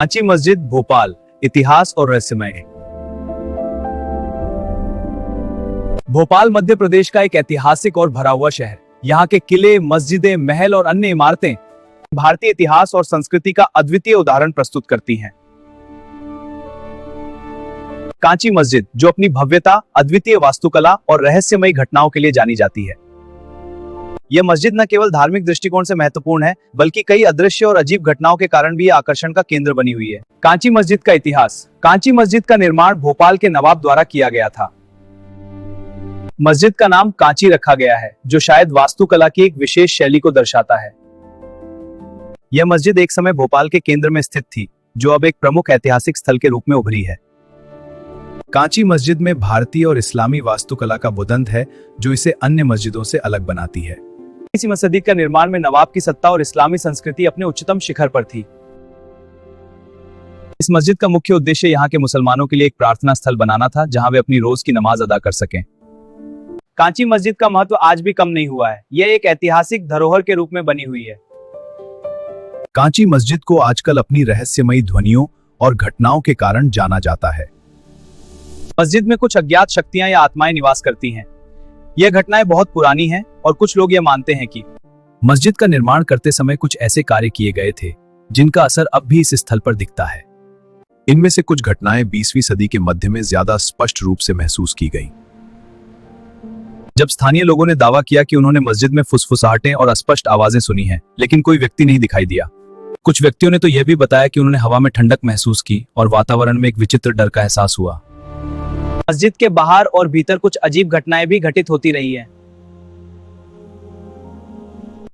कांची मस्जिद भोपाल, इतिहास और रहस्यमय। भोपाल मध्य प्रदेश का एक ऐतिहासिक और भरा हुआ शहर। यहाँ के किले, मस्जिदें, महल और अन्य इमारतें भारतीय इतिहास और संस्कृति का अद्वितीय उदाहरण प्रस्तुत करती हैं। कांची मस्जिद, जो अपनी भव्यता, अद्वितीय वास्तुकला और रहस्यमयी घटनाओं के लिए जानी जाती है। यह मस्जिद न केवल धार्मिक दृष्टिकोण से महत्वपूर्ण है, बल्कि कई अदृश्य और अजीब घटनाओं के कारण भी आकर्षण का केंद्र बनी हुई है। कांची मस्जिद का इतिहास। कांची मस्जिद का निर्माण भोपाल के नवाब द्वारा किया गया था। मस्जिद का नाम कांची रखा गया है, जो शायद वास्तुकला की एक विशेष शैली को दर्शाता है। यह मस्जिद एक समय भोपाल के केंद्र में स्थित थी, जो अब एक प्रमुख ऐतिहासिक स्थल के रूप में उभरी है। कांची मस्जिद में भारतीय और इस्लामी वास्तुकला का बुदंत है, जो इसे अन्य मस्जिदों से अलग बनाती है। इस मस्जिद का निर्माण में नवाब की सत्ता और इस्लामी संस्कृति अपने उच्चतम शिखर पर थी। इस मस्जिद का मुख्य उद्देश्य यहाँ के मुसलमानों के लिए एक प्रार्थना स्थल बनाना था, जहाँ वे अपनी रोज की नमाज अदा कर सकें। कांची मस्जिद का महत्व आज भी कम नहीं हुआ है। यह एक ऐतिहासिक धरोहर के रूप में बनी हुई है। कांची मस्जिद को आजकल अपनी रहस्यमयी ध्वनियों और घटनाओं के कारण जाना जाता है। मस्जिद में कुछ अज्ञात शक्तियां या आत्माएं निवास करती हैं। यह घटनाएं बहुत पुरानी हैं और कुछ लोग यह मानते हैं कि मस्जिद का निर्माण करते समय कुछ ऐसे कार्य किए गए थे जिनका असर अब भी इस स्थल पर दिखता है। इनमें से कुछ घटनाएं 20वीं सदी के मध्य में ज्यादा स्पष्ट रूप से महसूस की गईं। जब स्थानीय लोगों ने दावा किया कि उन्होंने मस्जिद में फुसफुसाहटें और अस्पष्ट आवाजें सुनी हैं, लेकिन कोई व्यक्ति नहीं दिखाई दिया। कुछ व्यक्तियों ने तो यह भी बताया कि उन्होंने हवा में ठंडक महसूस की और वातावरण में एक विचित्र डर का एहसास हुआ। मस्जिद के बाहर और भीतर कुछ अजीब घटनाएं भी घटित होती रही हैं,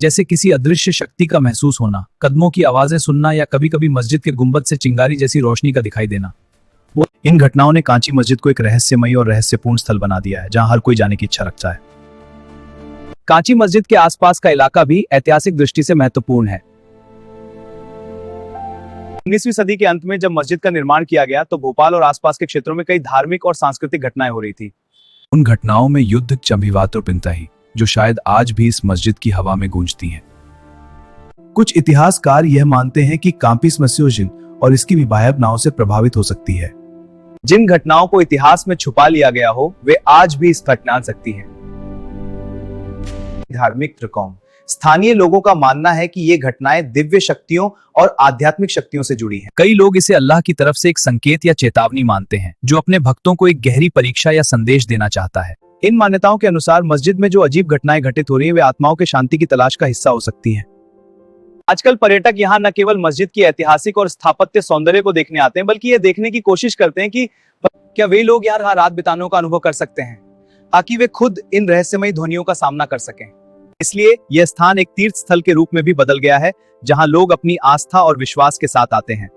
जैसे किसी अदृश्य शक्ति का महसूस होना, कदमों की आवाजें सुनना या कभी-कभी मस्जिद के गुंबद से चिंगारी जैसी रोशनी का दिखाई देना। इन घटनाओं ने कांची मस्जिद को एक रहस्यमयी और रहस्यपूर्ण स्थल बना दिया है, जहां हर कोई जाने की इच्छा रखता है। कांची मस्जिद के आसपास का इलाका भी ऐतिहासिक दृष्टि से महत्वपूर्ण है। 19वीं सदी के अंत में जब मस्जिद का निर्माण किया गया, तो भोपाल और आसपास के क्षेत्रों में कई धार्मिक और सांस्कृतिक घटनाएं हो रही थी। उन घटनाओं में युद्ध, चंबीवात और पिंताही, जो शायद आज भी इस मस्जिद की हवा में गूंजती हैं। कुछ इतिहासकार यह मानते हैं कि कांची मस्जिद और इसकी विवाह नाव से प्रभावित हो सकती है। जिन घटनाओं को इतिहास में छुपा लिया गया हो, वे आज भी इस पर आ सकती हैं। धार्मिक दृष्टिकोण। स्थानीय लोगों का मानना है कि ये घटनाएं दिव्य शक्तियों और आध्यात्मिक शक्तियों से जुड़ी हैं। कई लोग इसे अल्लाह की तरफ से एक संकेत या चेतावनी मानते हैं, जो अपने भक्तों को एक गहरी परीक्षा या संदेश देना चाहता है। इन मान्यताओं के अनुसार मस्जिद में जो अजीब घटनाएं घटित हो रही हैं, वे आत्माओं के शांति की तलाश का हिस्सा हो सकती हैं। आजकल पर्यटक यहाँ न केवल मस्जिद की ऐतिहासिक और स्थापत्य सौंदर्य को देखने आते हैं, बल्कि ये देखने की कोशिश करते हैं कि क्या वे लोग यहाँ रात बिताने का अनुभव कर सकते हैं, ताकि वे खुद इन रहस्यमयी ध्वनियों का सामना कर सकें। इसलिए यह स्थान एक तीर्थ स्थल के रूप में भी बदल गया है, जहां लोग अपनी आस्था और विश्वास के साथ आते हैं।